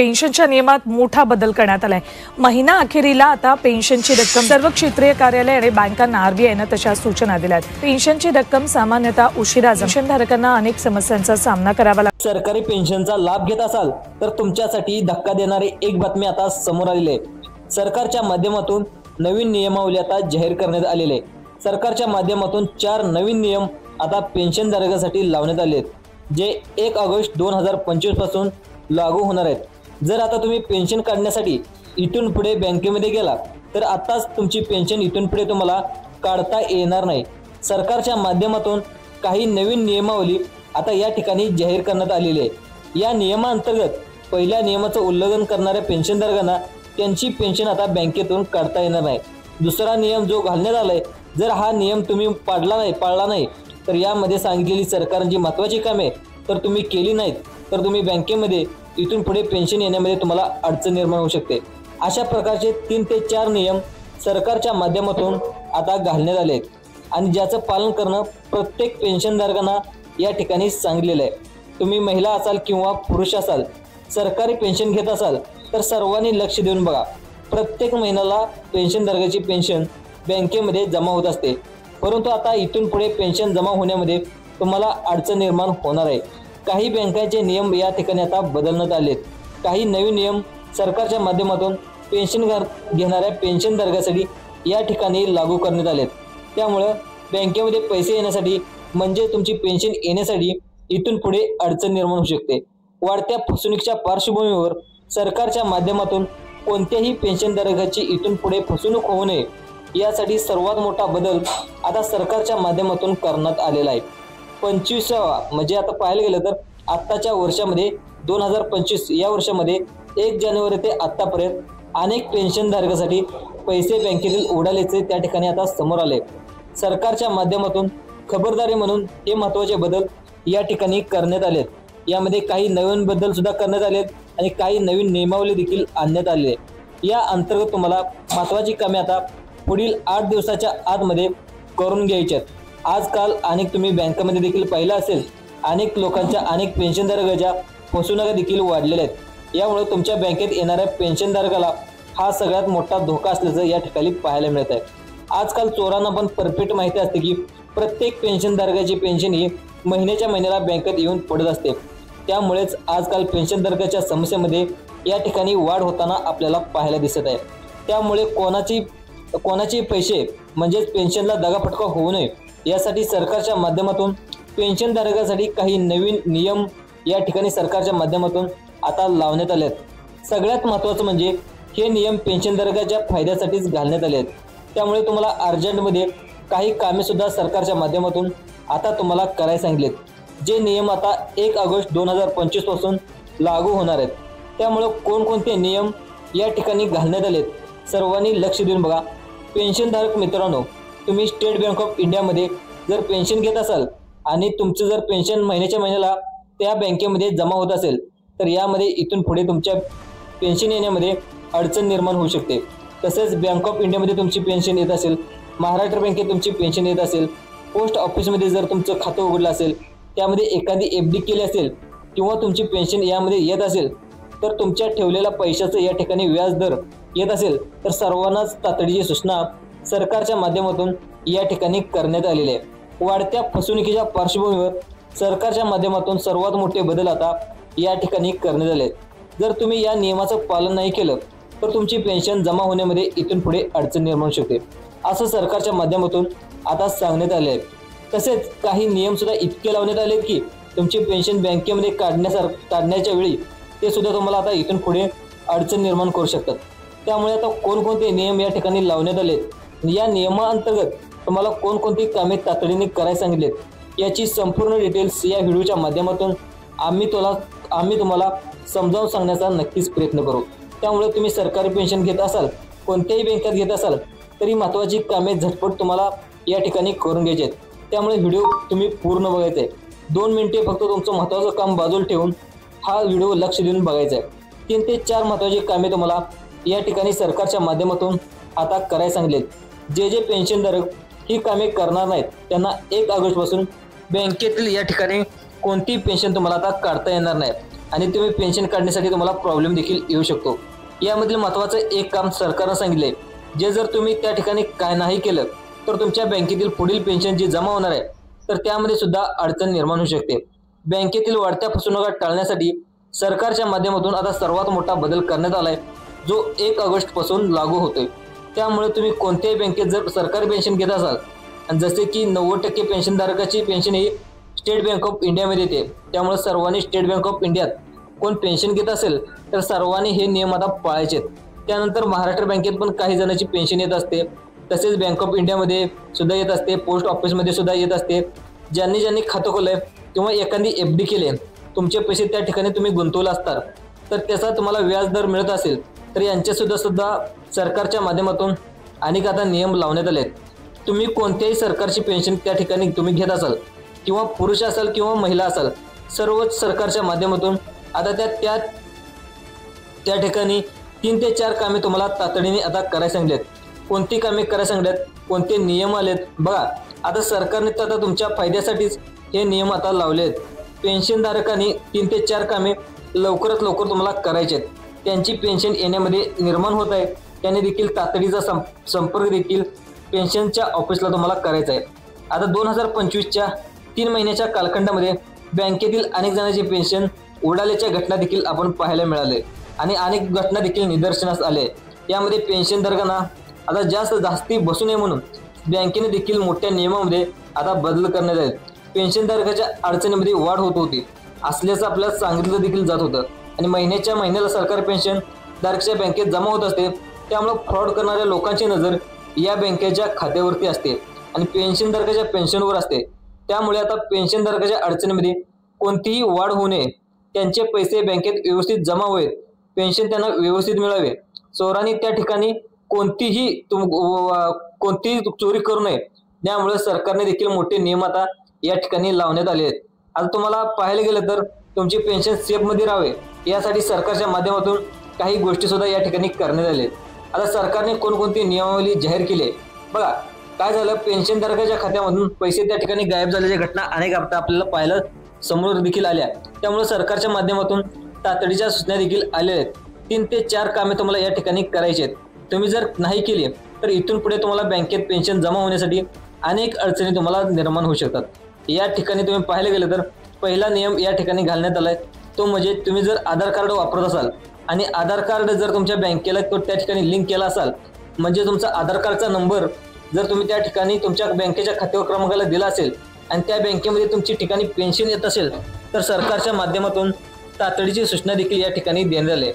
पेन्शनच्या नियमात मोठा बदल करण्यात आलाय। महिना अखेरीला आता पेन्शनची रक्कम सर्व क्षेत्रीय कार्यालय आणि बँकांना आरबीआयने तशा सूचना दिल्यात। पेन्शनची रक्कम सामान्यतः उशिरा पेन्शनधारकांना अनेक समस्यांचा सामना करावा लागतो। सरकारी पेन्शनचा लाभ घेत असाल तर तुमच्यासाठी धक्का देणारी एक बातमी आता समोर आलेली आहे। सरकारच्या माध्यमातून नवीन नियमावली आता जाहीर करण्यात आलेली आहे। सरकारच्या माध्यमातून 4 नवीन नियम आता पेन्शनधारकांसाठी लावण्यात आले आहेत, जे 1 ऑगस्ट 2025 पासून लागू होणार आहेत। जर आता तुम्ही पेन्शन काढण्यासाठी इथून पुढे बँकेमध्ये गेला तर आताच तुमची पेन्शन इथून पुढे तुम्हाला काढता येणार नाही। सरकारच्या माध्यमातून काही नवीन नियमावली आता या ठिकाणी जाहीर करण्यात आलेली आहे। या नियमांतर्गत पहिल्या नियमाचं उल्लंघन करणाऱ्या पेन्शनधारकांना त्यांची पेन्शन आता बँकेतून काढता येणार नाही। दुसरा नियम जो घालण्यात आलाय, जर हा नियम तुम्ही पाळला नाही तर यामध्ये सांगितलेली सरकारची महत्त्वाची कामे तर तुम्ही केली नाहीत तर तुम्ही बँकेमध्ये इथून पुढे पेन्शन येण्यामध्ये तुम्हाला अडचण निर्माण होऊ शकते। अशा प्रकारचे 3 ते 4 नियम सरकारच्या माध्यमातून आता घालण्यात आले आहेत आणि ज्याचं पालन करणं प्रत्येक पेन्शनधारकांना या ठिकाणी सांगितलेलं आहे। तुम्ही महिला असाल किंवा पुरुष असाल, सरकारी पेन्शन घेत असाल तर सर्वांनी लक्ष देऊन बघा। प्रत्येक महिन्याला पेन्शनधारकाची पेन्शन बँकेमध्ये जमा होत असते, परंतु आता इथून पुढे पेन्शन जमा होण्यामध्ये तुम्हाला अडचण निर्माण होणार आहे। काही बँकांचे नियम या ठिकाणी आता बदलण्यात आले आहेत। काही नवीन नियम सरकारच्या माध्यमातून पेन्शन घेणाऱ्या पेन्शनधारकांसाठी या ठिकाणी लागू करण्यात आले आहेत। त्यामुळे बँकेमध्ये पैसे येण्यासाठी म्हणजे तुमची पेन्शन येण्यासाठी इथून पुढे अडचण निर्माण होऊ शकते। वाढत्या फसवणुकीच्या पार्श्वभूमीवर सरकारच्या माध्यमातून कोणत्याही पेन्शनधारकाची इथून पुढे फसवणूक होऊ नये यासाठी सर्वात मोठा बदल आता सरकारच्या माध्यमातून करण्यात आलेला आहे। 25वा म्हणजे आता पाहायला गेलं तर आत्ताच्या वर्षामध्ये 2025 या वर्षामध्ये 1 जानेवारी ते आत्तापर्यंत अनेक पेन्शनधारकांसाठी पैसे बँकेतील उडाल्याचे त्या ठिकाणी आता समोर आले। सरकारच्या माध्यमातून खबरदारी म्हणून हे महत्त्वाचे बदल या ठिकाणी करण्यात आलेत। यामध्ये काही नवीन बदल सुद्धा करण्यात आलेत आणि काही नवीन नियमावली देखील आणण्यात आली आहे। या अंतर्गत तुम्हाला महत्त्वाची कामे आता पुढील 8 दिवसाच्या आतमध्ये करून घ्यायची आहेत। आजकाल अनेक तुम्ही बँकेमध्ये देखील पाहिलं असेल, अनेक लोकांच्या अनेक पेन्शनधारकांच्या फसवणुका देखील वाढलेल्या आहेत। यामुळे तुमच्या बँकेत येणाऱ्या पेन्शनधारकाला हा सगळ्यात मोठा धोका असल्याचं या ठिकाणी पाहायला मिळत आहे। आजकाल चोरांना पण परफेक्ट माहिती असते की प्रत्येक पेन्शनधारकाची पेन्शन ही महिन्याच्या महिन्याला बँकेत येऊन पडत असते। त्यामुळेच आजकाल पेन्शनधारकाच्या समस्येमध्ये या ठिकाणी वाढ होताना आपल्याला पाहायला दिसत आहे। त्यामुळे कोणाचे पैसे म्हणजेच पेन्शनला दगाफटका होऊ नये यासाठी सरकारच्या माध्यमातून पेन्शनधारकांसाठी काही नवीन नियम या ठिकाणी सरकारच्या माध्यमातून आता लावण्यात आले आहेत। सगळ्यात महत्त्वाचं म्हणजे हे नियम पेन्शनधारकाच्या फायद्यासाठीच घालण्यात आले आहेत। त्यामुळे तुम्हाला अर्जंटमध्ये काही कामे सुद्धा सरकारच्या माध्यमातून आता तुम्हाला करायला सांगितलेत, जे नियम आता 1 ऑगस्ट 2025 पासून लागू होणार आहेत। त्यामुळे कोणकोणते नियम या ठिकाणी घालण्यात आलेत सर्वांनी लक्ष देऊन बघा। पेन्शनधारक मित्रांनो, तुम्ही स्टेट बँक ऑफ इंडियामध्ये जर पेन्शन घेत असाल आणि तुमचं जर पेन्शन महिन्याच्या महिन्याला त्या बँकेमध्ये जमा होत असेल तर यामध्ये इथून पुढे तुमच्या पेन्शन येण्यामध्ये अडचण निर्माण होऊ शकते। तसेच बँक ऑफ इंडियामध्ये तुमची पेन्शन येत असेल, महाराष्ट्र बँकेत तुमची पेन्शन येत असेल, पोस्ट ऑफिसमध्ये जर तुमचं खातं उघडलं असेल, त्यामध्ये एखादी FD केली असेल किंवा तुमची पेन्शन यामध्ये येत असेल तर तुमच्या ठेवलेल्या पैशाचं या ठिकाणी व्याज दर येत असेल तर सर्वांनाच तातडीची सूचना सरकारच्या माध्यमातून या ठिकाणी करण्यात आलेली आहे। वाढत्या फसवणुकीच्या पार्श्वभूमीवर सरकारच्या माध्यमातून सर्वात मोठे बदल आता या ठिकाणी करण्यात आले आहेत। जर तुम्ही या नियमाचं पालन नाही केलं तर तुमची पेन्शन जमा होण्यामध्ये इथून पुढे अडचण निर्माण होऊ शकते, असं सरकारच्या माध्यमातून आता सांगण्यात आले आहे। तसेच काही नियम सुद्धा इतके लावण्यात आले आहेत की तुमची पेन्शन बँकेमध्ये काढण्याच्या वेळी ते सुद्धा तुम्हाला आता इथून पुढे अडचण निर्माण करू शकतात। त्यामुळे आता कोणकोणते नियम या ठिकाणी लावण्यात आले, या नियमाअंतर्गत तुम्हाला कोणकोणती कामे तातडीने करायला सांगितलेत याची संपूर्ण डिटेल्स या व्हिडिओच्या माध्यमातून आम्ही तुम्हाला समजावून सांगण्याचा नक्कीच प्रयत्न करू। त्यामुळे तुम्ही सरकारी पेन्शन घेत असाल, कोणत्याही बँकेत घेत असाल तरी महत्त्वाची कामे झटपट तुम्हाला या ठिकाणी करून घ्यायची आहेत। त्यामुळे व्हिडिओ तुम्ही पूर्ण बघायचा आहे। 2 मिनिटे फक्त तुमचं महत्त्वाचं काम बाजूला ठेवून हा व्हिडिओ लक्ष देऊन बघायचा आहे। 3 ते 4 महत्त्वाची कामे तुम्हाला या ठिकाणी सरकारच्या माध्यमातून आता करायला सांगितलेत। जे पेन्शनधारक ही कामे करणार नाहीत त्यांना 1 ऑगस्ट पासून बँकेतील या ठिकाणी कोणती पेन्शन तुम्हाला आता काढता येणार नाही। आणि तुम्ही पेन्शन काढण्यासाठी तुम्हाला प्रॉब्लेम देखील येऊ शकतो। यामधील महत्त्वाचं एक काम सरकारने सांगितले, जे जर तुम्ही त्या ठिकाणी काय नाही केलं तर तुमच्या बँकेतील पुढील पेन्शन जी जमा होणार आहे तर त्यामध्ये सुद्धा अडचण निर्माण होऊ शकते। बँकेतील वाढत्या फसवणुका टाळण्यासाठी सरकारच्या माध्यमातून आता सर्वात मोठा बदल करण्यात आलाय, जो 1 ऑगस्ट पासून लागू होतोय। त्यामुळे तुम्ही कोणत्याही बँकेत जर सरकारी पेन्शन घेत असाल आणि जसे की 90% पेन्शनधारकाची पेन्शन ही स्टेट बँक ऑफ इंडियामध्ये येते, त्यामुळे सर्वांनी स्टेट बँक ऑफ इंडियात कोण पेन्शन घेत असेल तर सर्वांनी हे नियम आता पाळायचे आहेत। त्यानंतर महाराष्ट्र बँकेत पण काही जणांची पेन्शन येत असते, तसेच बँक ऑफ इंडियामध्ये सुद्धा येत असते, पोस्ट ऑफिसमध्ये सुद्धा येत असते। ज्यांनी खातं खोललंय किंवा एखादी FD केली, तुमचे पैसे त्या ठिकाणी तुम्ही गुंतवले असतात तर त्याचा तुम्हाला व्याज दर मिळत असेल तर यांचे सुद्धा सरकारच्या माध्यमातून अनेक आता नियम लावण्यात आले आहेत। तुम्ही कोणत्याही सरकारची पेन्शन त्या ठिकाणी तुम्ही घेत असाल किंवा पुरुष असाल किंवा महिला असाल, सर्वच सरकारच्या माध्यमातून आता त्या ठिकाणी 3 ते 4 कामे तुम्हाला तातडीने आता करायला सांगितलेत। कोणती कामे करायला सांगितलेत, कोणते नियम आलेत बघा। आता सरकारने तर आता तुमच्या फायद्यासाठीच हे नियम आता लावले आहेत। पेन्शनधारकांनी 3 ते 4 कामे लवकरात लवकर तुम्हाला करायचे आहेत। त्यांची पेन्शन येण्यामध्ये निर्माण होत आहे, त्याने देखील तातडीचा संपर्क देखील पेन्शनच्या ऑफिसला तुम्हाला करायचा आहे। आता 2025च्या 3 महिन्याच्या कालखंडामध्ये बँकेतील अनेक जणांची पेन्शन उडाल्याच्या घटना देखील आपण पाहायला मिळाले आणि अनेक घटना देखील निदर्शनास आले। यामध्ये पेन्शनधारकांना आता जास्ती बसू नये म्हणून बँकेने देखील मोठ्या नियमामध्ये आता बदल करण्यात आले। पेन्शनधारकाच्या अडचणीमध्ये वाढ होत होती असल्याचं आपल्याला सांगितलं देखील जात होतं आणि महिन्याला सरकारी पेन्शन धारकाच्या बँकेत जमा होत असते, त्यामुळे फ्रॉड करणाऱ्या लोकांची नजर या बँकेच्या खात्यावरती असते आणि पेन्शनधारकाच्या पेन्शनवर असते। त्यामुळे आता पेन्शनधारकाच्या अडचणीमध्ये कोणतीही वाढ होऊ नये, त्यांचे पैसे बँकेत व्यवस्थित जमा व्हावेत, पेन्शन त्यांना व्यवस्थित मिळावे, चोरांनी त्या ठिकाणी कोणतीही चोरी करू नये, त्यामुळे सरकारने देखील मोठे नियम आता या ठिकाणी लावण्यात आले आहेत। आता तुम्हाला पाहायला गेलं तर तुमची पेन्शन सेफमध्ये राहावे यासाठी सरकारच्या माध्यमातून काही गोष्टी सुद्धा या ठिकाणी करण्यात आल्या आहेत। आता सरकारने कोणकोणती नियमावली जाहीर केली बघा। काय झालं, पेन्शनधारकाच्या खात्यामधून पैसे त्या ठिकाणी गायब झाल्याच्या घटना अनेक आपल्याला पाहायला समोर देखील आल्या, त्यामुळे सरकारच्या माध्यमातून तातडीच्या सूचना देखील आलेल्या आहेत। 3 ते 4 कामे तुम्हाला या ठिकाणी करायची आहेत। तुम्ही जर नाही केली तर इथून पुढे तुम्हाला बँकेत पेन्शन जमा होण्यासाठी अनेक अडचणी तुम्हाला निर्माण होऊ शकतात। या ठिकाणी तुम्ही पाहायला गेलं तर पहिला नियम या ठिकाणी घालण्यात आलाय, तो म्हणजे तुम्ही जर आधार कार्ड वापरत असाल आणि आधार कार्ड जर तुमच्या बँकेला त्या ठिकाणी लिंक केला असाल, म्हणजे तुमचा आधार कार्डचा नंबर जर तुम्ही त्या ठिकाणी तुमच्या बँकेच्या खाते क्रमांकाला दिला असेल आणि त्या बँकेमध्ये तुमची ठिकाणी पेन्शन येत असेल तर सरकारच्या माध्यमातून तातडीची सूचना देखील या ठिकाणी देण्यात आली।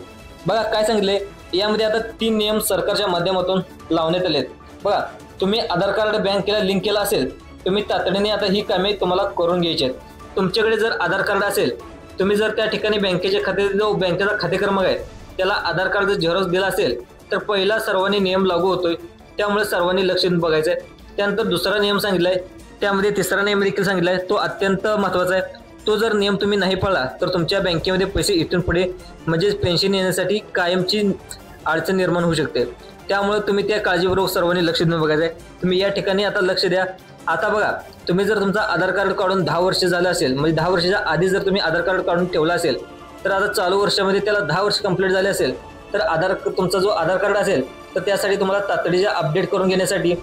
बघा काय सांगितले, यामध्ये आता 3 नियम सरकारच्या माध्यमातून लावण्यात आले आहेत। बघा, तुम्ही आधार कार्ड बँकेला लिंक केला असेल, तुम्ही तातडीने आता ही कामे तुम्हाला करून घ्यायची आहेत। तुमच्याकडे जर आधार कार्ड असेल, तुम्ही जर त्या ठिकाणी बँकेच्या खात्यात जो बँकेचा खाते क्रमांक आहे त्याला आधार कार्ड जर झेरॉक्स दिला असेल तर पहिला सर्वांनी नियम लागू होतोय, त्यामुळे सर्वांनी लक्ष देऊन बघायचं आहे। त्यानंतर दुसरा नियम सांगितलाय, त्यामध्ये तिसरा नियम देखील सांगितलाय, तो अत्यंत महत्त्वाचा आहे। तो जर नियम तुम्ही नाही पाळला तर तुमच्या बँकेमध्ये पैसे इथून पुढे म्हणजे पेन्शन येण्यासाठी कायमची अडचण निर्माण होऊ शकते, त्यामुळे तुम्ही त्या काळजीपूर्वक सर्वांनी लक्ष देऊन बघायचं आहे। तुम्ही या ठिकाणी आता लक्ष द्या। आता बघा, तुम्ही जर तुमचा आधार कार्ड काढून 10 वर्ष झालं असेल, म्हणजे 10 वर्षाच्या आधी जर तुम्ही आधार कार्ड काढून ठेवला असेल तर आता चालू वर्षामध्ये त्याला 10 वर्ष कंप्लीट झाले असेल तर तुमचा जो आधार कार्ड असेल तर त्यासाठी तुम्हाला तातडीच्या अपडेट करून घेण्यासाठी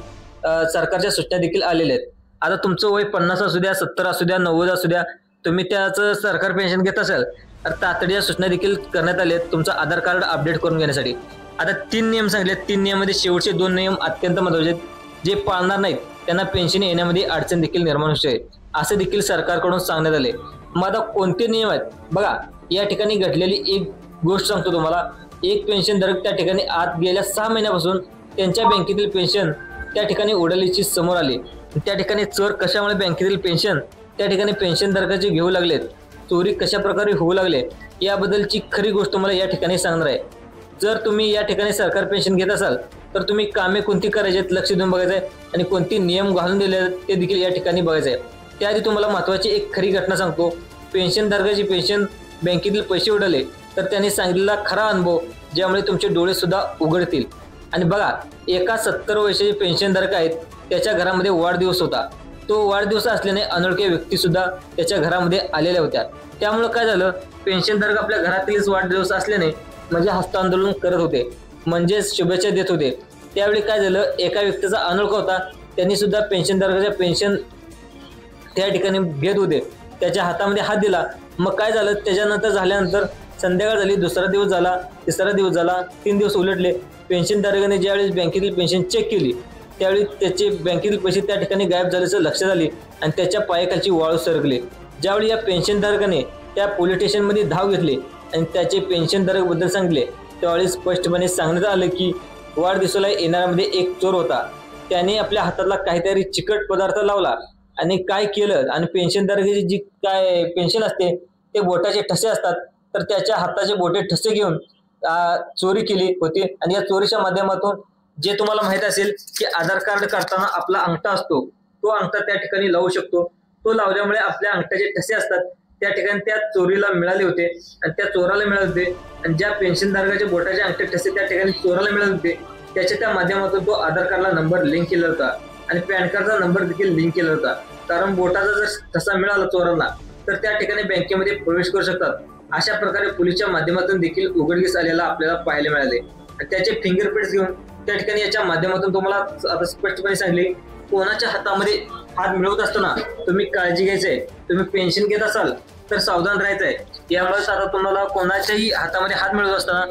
सरकारच्या सूचना देखील आलेल्या आहेत। आता तुमचं वय 50 असू द्या, 70 असू द्या, 90 असू द्या, तुम्ही त्याचं सरकारी पेन्शन घेत असाल तर तातडीच्या सूचना देखील करण्यात आल्या आहेत तुमचं आधार कार्ड अपडेट करून घेण्यासाठी। आता 3 नियम सांगितले, 3 नियमामध्ये शेवटचे 2 नियम अत्यंत महत्त्वाचे आहेत। जे पाळणार नाहीत त्यांना पेन्शन येण्यामध्ये अडचण देखील निर्माण होऊ शकते, असे देखील सरकारकडून सांगण्यात आले। मग आता कोणते नियम आहेत बघा, या ठिकाणी घडलेली एक गोष्ट सांगतो तुम्हाला। एक पेन्शनधारक त्या ठिकाणी आत गेल्या 6 महिन्यापासून त्यांच्या बँकेतील पेन्शन त्या ठिकाणी उडाल्याची समोर आली। त्या ठिकाणी चोर कशामुळे बँकेतील पेन्शन त्या ठिकाणी पेन्शनधारकाचे घेऊ लागलेत, चोरी कशा प्रकारे होऊ लागले याबद्दलची खरी गोष्ट मला या ठिकाणी सांगणार आहे। जर तुम्ही या ठिकाणी सरकार पेन्शन घेत असाल तर तुम्ही कामे कोणती करायची आहेत लक्ष देऊन बघायचं आहे आणि कोणती नियम घालून दिले आहेत ते देखील या ठिकाणी बघायचं आहे। त्याआधी तुम्हाला महत्त्वाची एक खरी घटना सांगतो। पेन्शनधारकाची पेन्शन बँकेतील पैसे उडाले तर त्यांनी सांगितलेला खरा अनुभव, ज्यामुळे तुमचे डोळे सुद्धा उघडतील। आणि बघा, एका 70 वर्षाचे पेन्शनधारक आहेत, त्याच्या घरामध्ये वाढदिवस होता तो वाढदिवस असल्याने अनोळखी व्यक्ती सुद्धा त्याच्या घरामध्ये आलेल्या होत्या. त्यामुळे काय झालं, पेन्शनधारक आपल्या घरातीलच वाढदिवस असल्याने म्हणजे हस्तांदोलन करत होते, म्हणजेच शुभेच्छा देत होते. त्यावेळी काय झालं, एका व्यक्तीचा अनोळखा होता, त्यांनी सुद्धा पेन्शनधारकाच्या पेन्शन त्या ठिकाणी घेत होते, त्याच्या हातामध्ये हात दिला. मग काय झालं, त्याच्यानंतर झाल्यानंतर संध्याकाळ झाली, दुसरा दिवस झाला, तिसरा दिवस झाला, 3 दिवस उलटले. पेन्शनधारकाने ज्यावेळी बँकेतील पेन्शन चेक केली त्यावेळी त्याचे बँकेतील पैसे त्या ठिकाणी गायब झाल्याचं लक्षात आले आणि त्याच्या पायाखालची वाळू सरकले. ज्यावेळी या पेन्शनधारकाने त्या पोलीस स्टेशनमध्ये धाव घेतली आणि त्याचे पेन्शनधारकबद्दल सांगितले, त्यावेळी स्पष्टपणे सांगण्यात आलं की वाढदिवसाला येणाऱ्यामध्ये एक चोर होता. त्याने आपल्या हातातला काहीतरी चिकट पदार्थ लावला आणि काय केलं, आणि पेन्शनधारकाची जी काय पेन्शन असते ते बोटाचे ठसे असतात, तर त्याच्या हाताचे बोटे ठसे घेऊन चोरी केली होती. आणि या चोरीच्या माध्यमातून जे तुम्हाला माहित असेल की आधार कार्ड काढताना आपला अंगठा असतो, तो अंगठा त्या ठिकाणी लावू शकतो. तो लावल्यामुळे आपल्या अंगठ्याचे ठसे असतात त्या ठिकाणी त्या चोरीला मिळाले होते आणि त्या चोराला मिळाले होते. आणि ज्या पेन्शनधारकाच्या बोटाचे अंगठे ठसे त्या ठिकाणी चोराला मिळाले होते, त्याच्या त्या माध्यमातून तो आधार कार्डला नंबर लिंक केला होता आणि पॅन कार्डचा नंबर देखील लिंक केला होता. कारण बोटाचा जर ठसा मिळाला चोरांना तर त्या ठिकाणी बँकेमध्ये प्रवेश करू शकतात. अशा प्रकारे पोलिसच्या माध्यमातून देखील उघडकीस आलेला आपल्याला पाहायला मिळाले. त्याचे फिंगरप्रिंट्स घेऊन त्या ठिकाणी याच्या माध्यमातून तुम्हाला आता स्पष्टपणे सांगले, कोणाच्या हातामध्ये हात मिळवत असताना तुम्ही काळजी घ्यायची आहे. तुम्ही पेन्शन घेत असाल तर सावधान राहायचं आहे. यामुळेच आता तुम्हाला कोणाच्याही हातामध्ये हात मिळवत असताना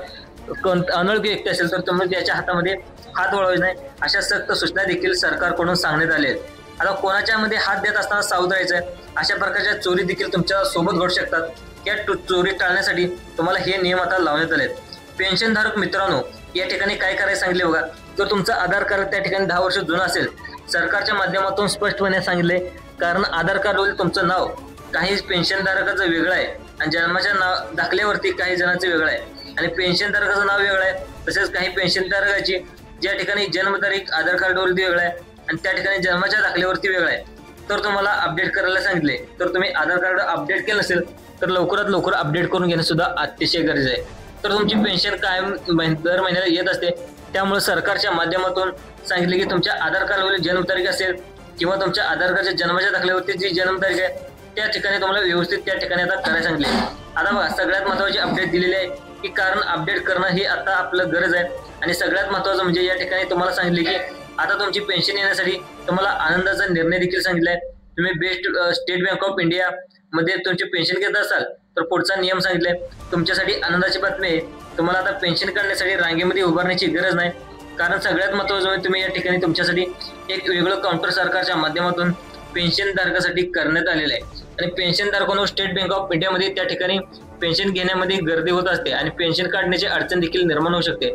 अनोळखी व्यक्ती असेल तर तुम्ही त्याच्या हातामध्ये हात वळवायचे नाही, अशा सक्त सूचना देखील सरकारकडून सांगण्यात आल्या आहेत. आता कोणाच्या मध्ये हात देत असताना सावध राहायचं आहे. अशा प्रकारच्या चोरी देखील तुमच्या सोबत घडू शकतात. या चोरी टाळण्यासाठी तुम्हाला हे नियम आता लावण्यात आले आहेत. पेन्शनधारक मित्रांनो, या ठिकाणी काय करायला सांगितले बघा, जर तुमचं आधार कार्ड त्या ठिकाणी 10 वर्ष जुनं असेल, सरकारच्या माध्यमातून स्पष्टपणे सांगितले, कारण आधार कार्डवरील तुमचं नाव काही पेन्शनधारकाचं वेगळं आहे आणि जन्माच्या दाखल्यावरती काही जणांचं वेगळं आहे आणि पेन्शनधारकाचं नाव वेगळं आहे. तसेच काही पेन्शनधारकाची ज्या ठिकाणी जन्मतारीख आधार कार्डवरती वेगळं आहे आणि त्या ठिकाणी जन्माच्या दाखल्यावरती वेगळं आहे, तर तुम्हाला अपडेट करायला सांगितले. तर तुम्ही आधार कार्ड अपडेट केलं नसेल तर लवकरात लवकर अपडेट करून घेणं सुद्धा अतिशय गरजेचं आहे. तर तुमची पेन्शन कायम दर महिन्याला येत असते, त्यामुळे सरकारच्या माध्यमातून सांगितले की तुमच्या आधार कार्डवरील जन्मतारीख असेल किंवा तुमच्या आधार कार्डच्या जन्माच्या दाखल्यावरती जी जन्मतारीख आहे त्या ठिकाणी तुम्हाला व्यवस्थित त्या ठिकाणी आता करायला सांगितले. आता बघा, सगळ्यात महत्त्वाची अपडेट दिलेली आहे की कारण अपडेट करणं हे आता आपलं गरज आहे. आणि सगळ्यात महत्त्वाचं म्हणजे या ठिकाणी तुम्हाला सांगितले की आता तुमची पेन्शन येण्यासाठी तुम्हाला आनंदाचा निर्णय देखील सांगितला आहे. तुम्ही best state Bank of India मध्ये तुमची पेन्शन घेत असाल तर पुढचा नियम सांगितलाय. तुमच्यासाठी आनंदाची बातमी आहे, तुम्हाला आता पेन्शन काढण्यासाठी रांगेमध्ये उभारण्याची गरज नाही. कारण सगळ्यात महत्त्वाचं म्हणजे तुम्ही या ठिकाणी तुमच्यासाठी एक वेगळं काउंटर सरकारच्या माध्यमातून पेन्शनधारकासाठी करण्यात आलेलं आहे. आणि पेन्शनधारकांनो, स्टेट बँक ऑफ इंडियामध्ये त्या ठिकाणी पेन्शन घेण्यामध्ये गर्दी होत असते आणि पेन्शन काढण्याची अडचण देखील निर्माण होऊ शकते.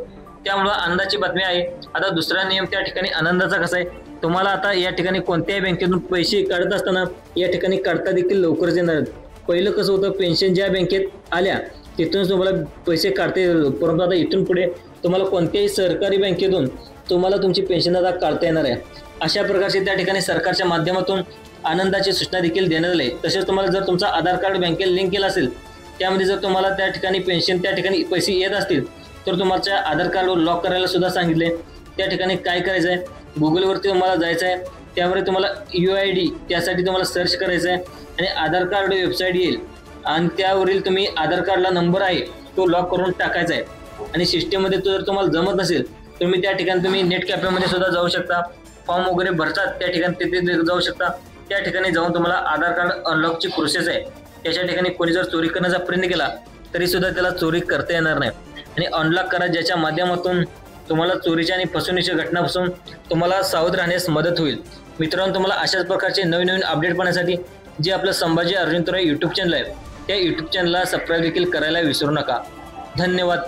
त्यामुळे आनंदाची बातमी आहे. आता दुसरा नियम त्या ठिकाणी आनंदाचा कसा आहे, तुम्हाला आता या ठिकाणी कोणत्याही बँकेतून पैसे काढत असताना या ठिकाणी काढता देखील लवकरच येणार. पहिलं कसं होतं, पेन्शन ज्या बँकेत आल्या तिथूनच तुम्हाला पैसे काढता येईल, परंतु आता इथून पुढे तुम्हाला कोणत्याही सरकारी बँकेतून तुम्हाला तुमची पेन्शन आता काढता येणार आहे. अशा प्रकारचे त्या ठिकाणी सरकारच्या माध्यमातून आनंदाची सूचना देखील देण्यात आली. तसेच तुम्हाला जर तुमचा आधार कार्ड बँकेला लिंक केला असेल, त्यामध्ये जर तुम्हाला त्या ठिकाणी पेन्शन त्या ठिकाणी पैसे येत असतील तर तुमच्या आधार कार्डवर लॉक करायला सुद्धा सांगितले. त्या ठिकाणी काय करायचं आहे, गुगलवरती तुम्हाला जायचं आहे, त्यामध्ये तुम्हाला UID त्यासाठी तुम्हाला सर्च करायचं आहे आणि आधार कार्ड वेबसाईट येईल आणि त्यावरील तुम्ही आधार कार्डला नंबर आहे तो लॉक करून टाकायचा आहे. आणि सिस्टीममध्ये तो जर तुम्हाला जमत नसेल तुम्ही त्या ठिकाणी तुम्ही नेट कॅफेमध्ये सुद्धा जाऊ शकता, फॉर्म वगैरे भरतात त्या ठिकाणी तिथे जाऊ शकता. त्या ठिकाणी जाऊन तुम्हाला आधार कार्ड अनलॉकची प्रोसेस आहे, त्याच्या ठिकाणी कोणी जर चोरी करण्याचा प्रयत्न केला तरी सुद्धा त्याला चोरी करता येणार नाही. आणि अनलॉक करा ज्याच्या माध्यमातून तुम्हाला चोरीच्या आणि फसवणुकीच्या घटनापासून तुम्हाला सावध राहण्यास मदत होईल. मित्रांनो, तुम्हाला अशाच प्रकारचे नवीन अपडेट पाहण्यासाठी जे आपलं संभाजी अर्जुन तुरे यूट्यूब चॅनल आहे त्या यूट्यूब चॅनलला सबस्क्राईब देखील करायला विसरू नका. धन्यवाद.